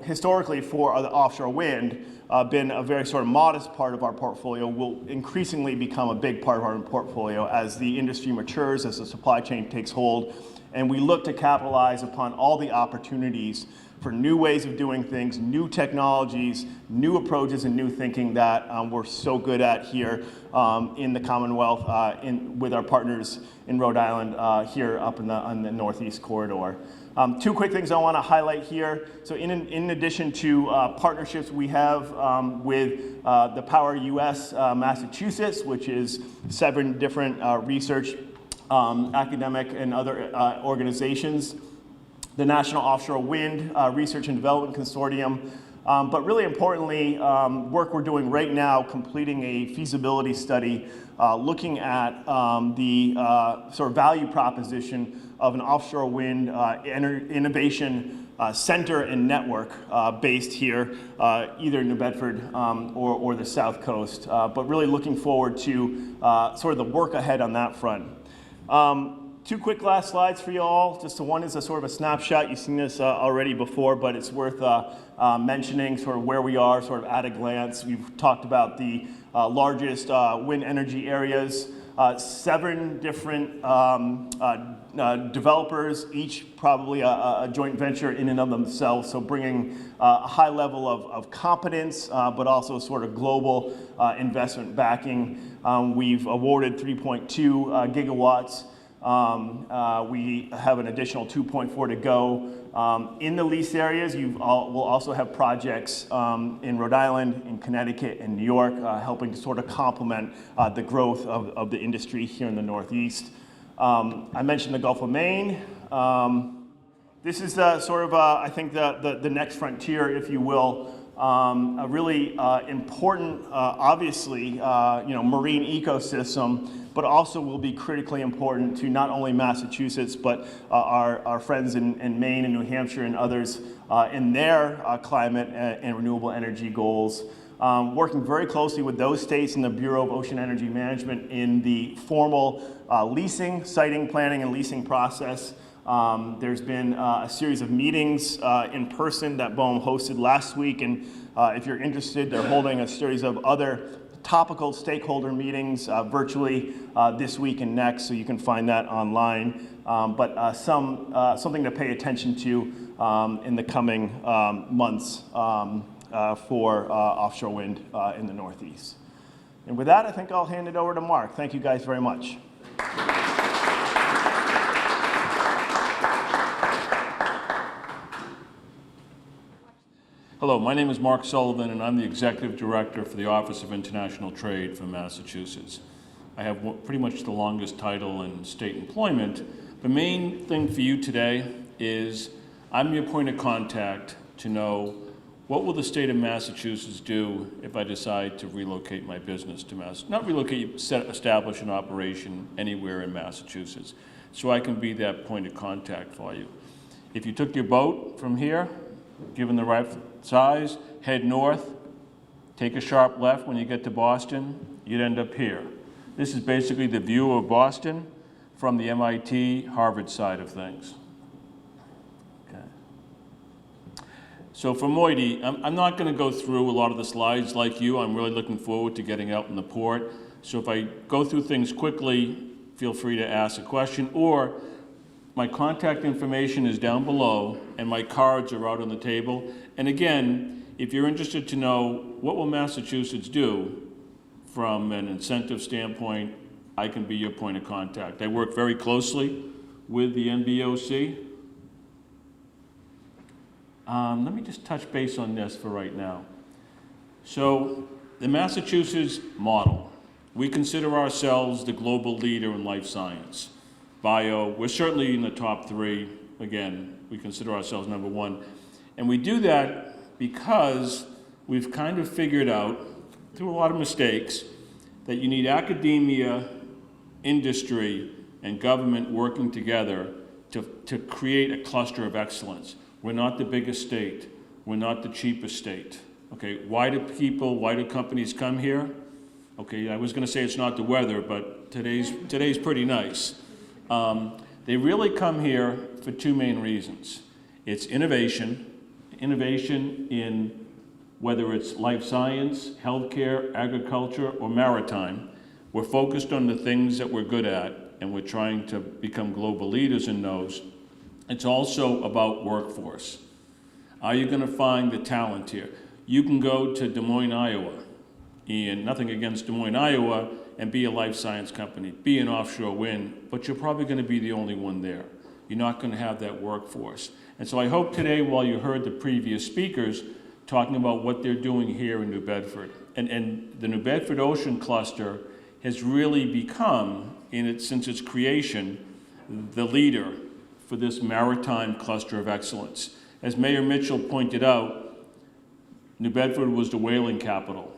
historically for the offshore wind, been a very sort of modest part of our portfolio, will increasingly become a big part of our portfolio as the industry matures, as the supply chain takes hold, and we look to capitalize upon all the opportunities for new ways of doing things, new technologies, new approaches, and new thinking that we're so good at here in the Commonwealth with our partners in Rhode Island here up on the Northeast Corridor. Two quick things I want to highlight here. So in addition to partnerships we have with the Power US Massachusetts, which is 7 different research, academic, and other organizations, the National Offshore Wind Research and Development Consortium, but really importantly, work we're doing right now, completing a feasibility study looking at the sort of value proposition of an offshore wind innovation center and network based here, either in New Bedford or the South Coast, but really looking forward to sort of the work ahead on that front. Two quick last slides for you all. Just one is a sort of a snapshot. You've seen this already before, but it's worth mentioning sort of where we are sort of at a glance. We've talked about the largest wind energy areas, 7 different developers, each probably a joint venture in and of themselves, so bringing a high level of competence, but also sort of global investment backing. We've awarded 3.2 gigawatts. We have an additional 2.4 to go. In the lease areas, we'll also have projects in Rhode Island, in Connecticut, and New York, helping to sort of complement the growth of the industry here in the Northeast. I mentioned the Gulf of Maine. This is sort of, I think, the next frontier, if you will. A really important, obviously, marine ecosystem, but also will be critically important to not only Massachusetts, but our friends in Maine and New Hampshire and others in their climate and renewable energy goals. Working very closely with those states and the Bureau of Ocean Energy Management in the formal leasing, siting, planning, and leasing process. There's been a series of meetings in person that BOEM hosted last week, and if you're interested, they're holding a series of other topical stakeholder meetings virtually this week and next, so you can find that online. But something to pay attention to in the coming months for offshore wind in the Northeast. And with that, I think I'll hand it over to Mark. Thank you guys very much. Hello, my name is Mark Sullivan, and I'm the Executive Director for the Office of International Trade for Massachusetts. I have pretty much the longest title in state employment. The main thing for you today is I'm your point of contact to know what will the state of Massachusetts do if I decide to relocate my business to Massachusetts. Not relocate, establish an operation anywhere in Massachusetts. So I can be that point of contact for you. If you took your boat from here, given the right size, head north, take a sharp left when you get to Boston, you'd end up here. This is basically the view of Boston from the MIT Harvard side of things. Okay. So for Moiety, I'm not going to go through a lot of the slides like you. I'm really looking forward to getting out in the port. So if I go through things quickly, feel free to ask a question, or my contact information is down below, and my cards are out on the table. And again, if you're interested to know what will Massachusetts do from an incentive standpoint, I can be your point of contact. I work very closely with the NBOC. Let me just touch base on this for right now. So the Massachusetts model, we consider ourselves the global leader in life science. Bio, we're certainly in the top 3. Again, we consider ourselves number 1. And we do that because we've kind of figured out, through a lot of mistakes, that you need academia, industry, and government working together to create a cluster of excellence. We're not the biggest state. We're not the cheapest state. Okay, why do companies come here? Okay, I was gonna say it's not the weather, but today's pretty nice. They really come here for 2 main reasons. It's innovation in whether it's life science, healthcare, agriculture, or maritime. We're focused on the things that we're good at, and we're trying to become global leaders in those. It's also about workforce. Are you gonna find the talent here? You can go to Des Moines, Iowa, and nothing against Des Moines, Iowa, and be a life science company, be an offshore wind, but you're probably gonna be the only one there. You're not gonna have that workforce. And so I hope today, while you heard the previous speakers talking about what they're doing here in New Bedford, and the New Bedford Ocean Cluster has really become, since its creation, the leader for this maritime cluster of excellence. As Mayor Mitchell pointed out, New Bedford was the whaling capital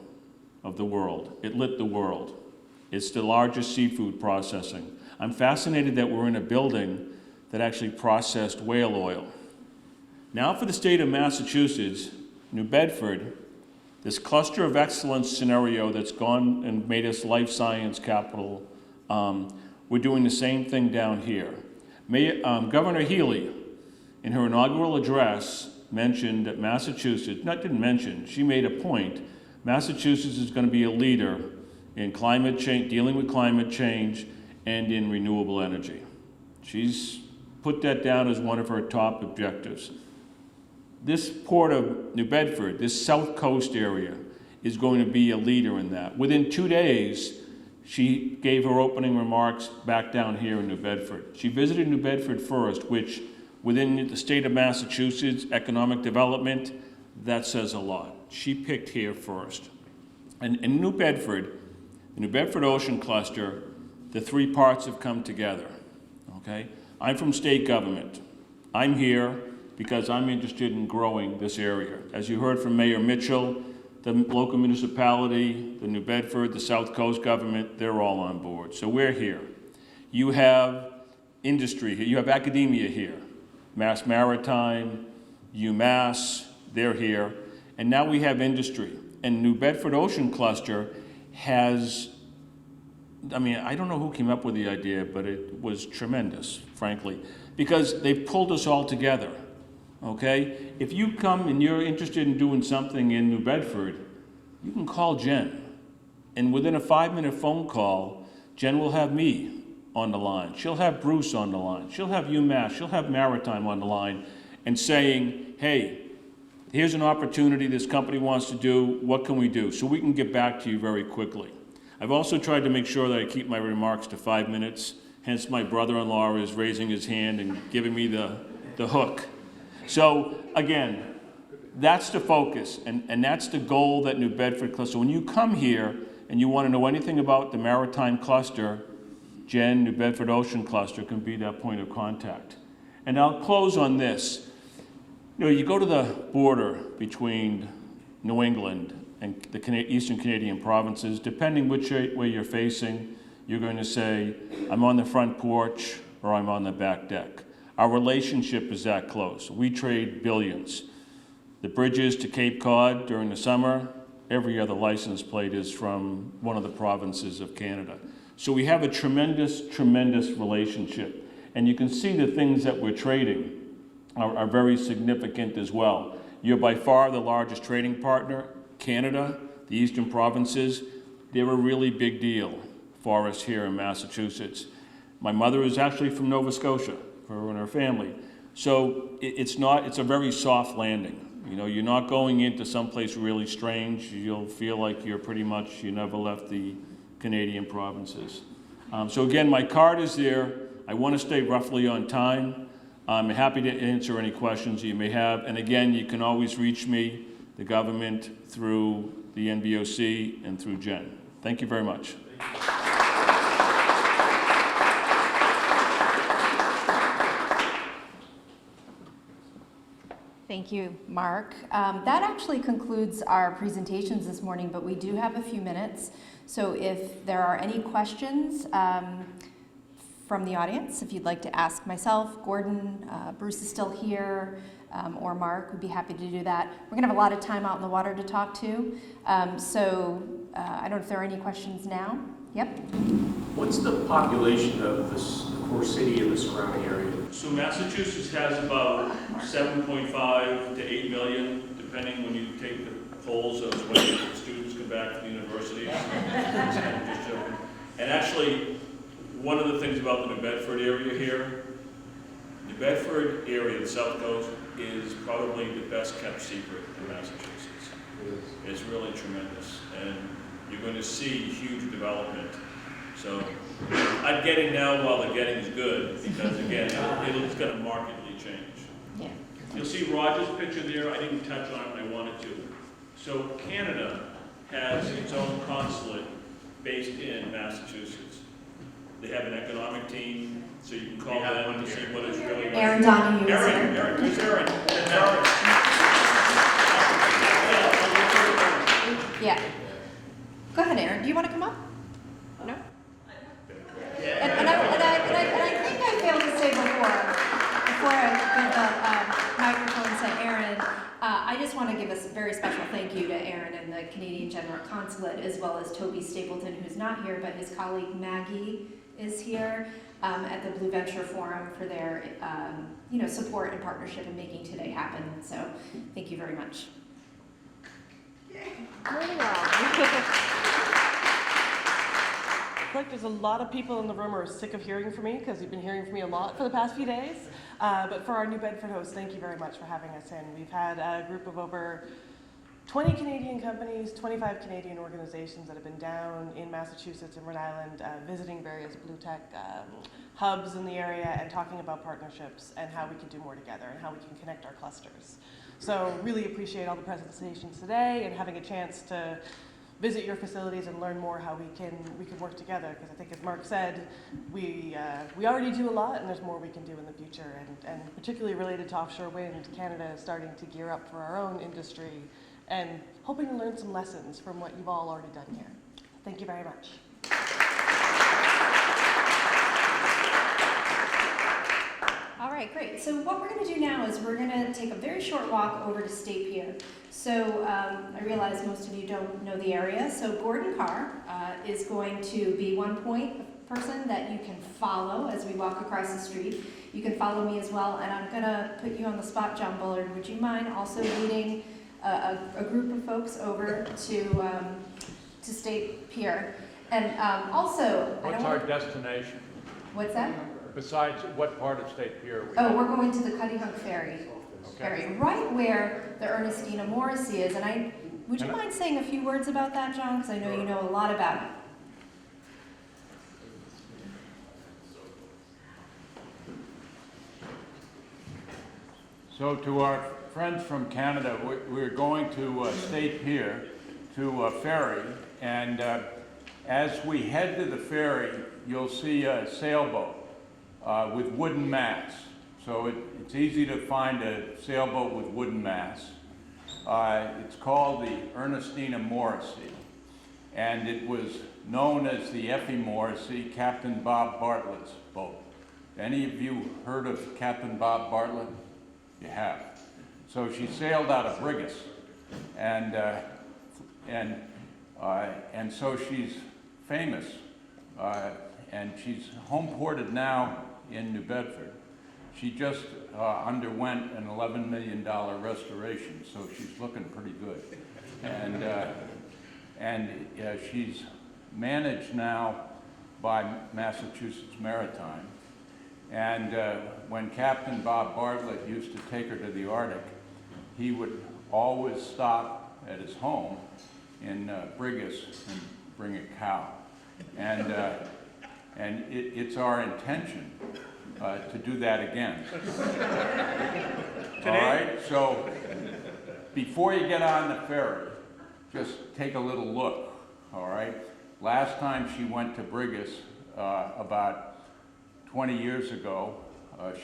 of the world. It lit the world. It's the largest seafood processing. I'm fascinated that we're in a building that actually processed whale oil. Now for the state of Massachusetts, New Bedford, this cluster of excellence scenario that's gone and made us life science capital, we're doing the same thing down here. Governor Healy, in her inaugural address, mentioned that she made a point, Massachusetts is going to be a leader in climate change, dealing with climate change, and in renewable energy. She's put that down as one of her top objectives. This port of New Bedford, this South Coast area, is going to be a leader in that. Within 2 days, she gave her opening remarks back down here in New Bedford. She visited New Bedford first, which within the state of Massachusetts, economic development, that says a lot. She picked here first. And in New Bedford, the New Bedford Ocean Cluster, the 3 parts have come together, okay? I'm from state government. I'm here because I'm interested in growing this area. As you heard from Mayor Mitchell, the local municipality, the New Bedford, the South Coast government, they're all on board. So we're here. You have industry here, you have academia here. Mass Maritime, UMass, they're here. And now we have industry. And New Bedford Ocean Cluster has, I don't know who came up with the idea, but it was tremendous, frankly, because they've pulled us all together, okay? If you come and you're interested in doing something in New Bedford, you can call Jen. And within a 5-minute phone call, Jen will have me on the line. She'll have Bruce on the line. She'll have UMass. She'll have Maritime on the line and saying, hey, here's an opportunity this company wants to do. What can we do? So we can get back to you very quickly. I've also tried to make sure that I keep my remarks to 5 minutes. Hence, my brother-in-law is raising his hand and giving me the hook. So again, that's the focus, and that's the goal that New Bedford Cluster. So when you come here and you want to know anything about the Maritime Cluster, Jen, New Bedford Ocean Cluster can be that point of contact. And I'll close on this. You go to the border between New England and the Eastern Canadian provinces, depending which way you're facing, you're going to say, I'm on the front porch or I'm on the back deck. Our relationship is that close. We trade billions. The bridges to Cape Cod during the summer, every other license plate is from one of the provinces of Canada. So we have a tremendous, tremendous relationship. And you can see the things that we're trading are very significant as well. You're by far the largest trading partner. Canada, the eastern provinces, they're a really big deal for us here in Massachusetts. My mother is actually from Nova Scotia, her and her family. So it's a very soft landing. You're not going into someplace really strange. You'll feel like you never left the Canadian provinces. So again, my card is there. I want to stay roughly on time. I'm happy to answer any questions you may have. And again, you can always reach me the government, through the NBOC, and through Jen. Thank you very much. Thank you, Mark. That actually concludes our presentations this morning, but we do have a few minutes. So if there are any questions from the audience, if you'd like to ask myself, Gordon, Bruce is still here, or Mark, we'd be happy to do that. We're gonna have a lot of time out in the water to talk to. I don't know if there are any questions now. Yep. What's the population of this core city and the surrounding area? So Massachusetts has about 7.5 to 8 million, depending when you take the polls of when students come back to the universities. Just joking. And actually, one of the things about the New Bedford area here, New Bedford area, the South Coast, is probably the best kept secret in Massachusetts. It's really tremendous, and you're going to see huge development. So I'm getting now while the getting's good, because again, it's going to markedly change. Yeah. You'll see Roger's picture there. I didn't touch on it, and I wanted to. So Canada has its own consulate based in Massachusetts. They have an economic team, so you can call them to see what is really going on. Aaron Donahue is here. Aaron, who's Aaron? Yeah. Go ahead, Aaron. Do you want to come up? No? And I think I failed to say before I gave the microphone to Aaron, I just want to give a very special thank you to Aaron and the Canadian General Consulate, as well as Toby Stapleton, who's not here, but his colleague Maggie is here at the Blue Venture Forum for their support and partnership in making today happen. So thank you very much. Morning, all. I feel like there's a lot of people in the room who are sick of hearing from me, because you've been hearing from me a lot for the past few days. But for our New Bedford host, thank you very much for having us in. We've had a group of over 20 Canadian companies, 25 Canadian organizations that have been down in Massachusetts and Rhode Island visiting various blue tech hubs in the area and talking about partnerships and how we can do more together and how we can connect our clusters. So really appreciate all the presentations today and having a chance to visit your facilities and learn more how we can work together, because I think, as Mark said, we already do a lot and there's more we can do in the future, and particularly related to offshore wind. Canada is starting to gear up for our own industry and hoping to learn some lessons from what you've all already done here. Thank you very much. All right, great. So what we're going to do now is we're going to take a very short walk over to State Pier. So I realize most of you don't know the area. So Gordon Carr is going to be one point person that you can follow as we walk across the street. You can follow me as well, and I'm going to put you on the spot, John Bullard. Would you mind also leading a group of folks over to State Pier? And also, What's our destination? What's that? Besides, what part of State Pier are we? Oh, we're going to the Cuttyhunk Ferry. Right where the Ernestina Morrissey is. And would you mind saying a few words about that, John? Because I know you know a lot about it. So to our friends from Canada, we're going to State Pier to a ferry, and as we head to the ferry, you'll see a sailboat with wooden masts. So it's easy to find a sailboat with wooden masts. It's called the Ernestina Morrissey, and it was known as the Effie Morrissey, Captain Bob Bartlett's boat. Any of you heard of Captain Bob Bartlett? You have. So she sailed out of Brigus, and so she's famous, and she's home ported now in New Bedford. She just underwent an $11 million restoration, so she's looking pretty good. And she's managed now by Massachusetts Maritime. And when Captain Bob Bartlett used to take her to the Arctic, he would always stop at his home in Brigus and bring a cow. And it's our intention to do that again. All right, so before you get on the ferry, just take a little look, all right? Last time she went to Brigus, about 20 years ago,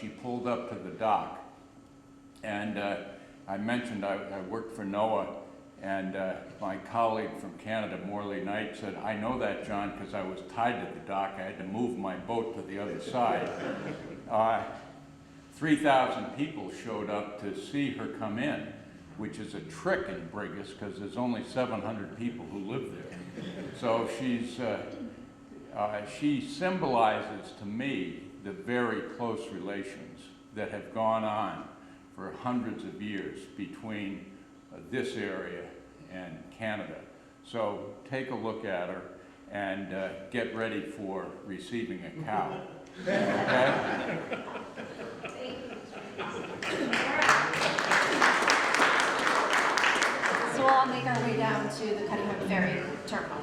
she pulled up to the dock. And I mentioned I worked for NOAA, and my colleague from Canada, Morley Knight, said, I know that, John, because I was tied to the dock. I had to move my boat to the other side. 3,000 people showed up to see her come in, which is a trick in Brigus because there's only 700 people who live there. So she symbolizes to me the very close relations that have gone on for hundreds of years between this area and Canada. So take a look at her and get ready for receiving a cow. Okay? So we'll all make our way down to the Cutting Hook Ferry Terminal.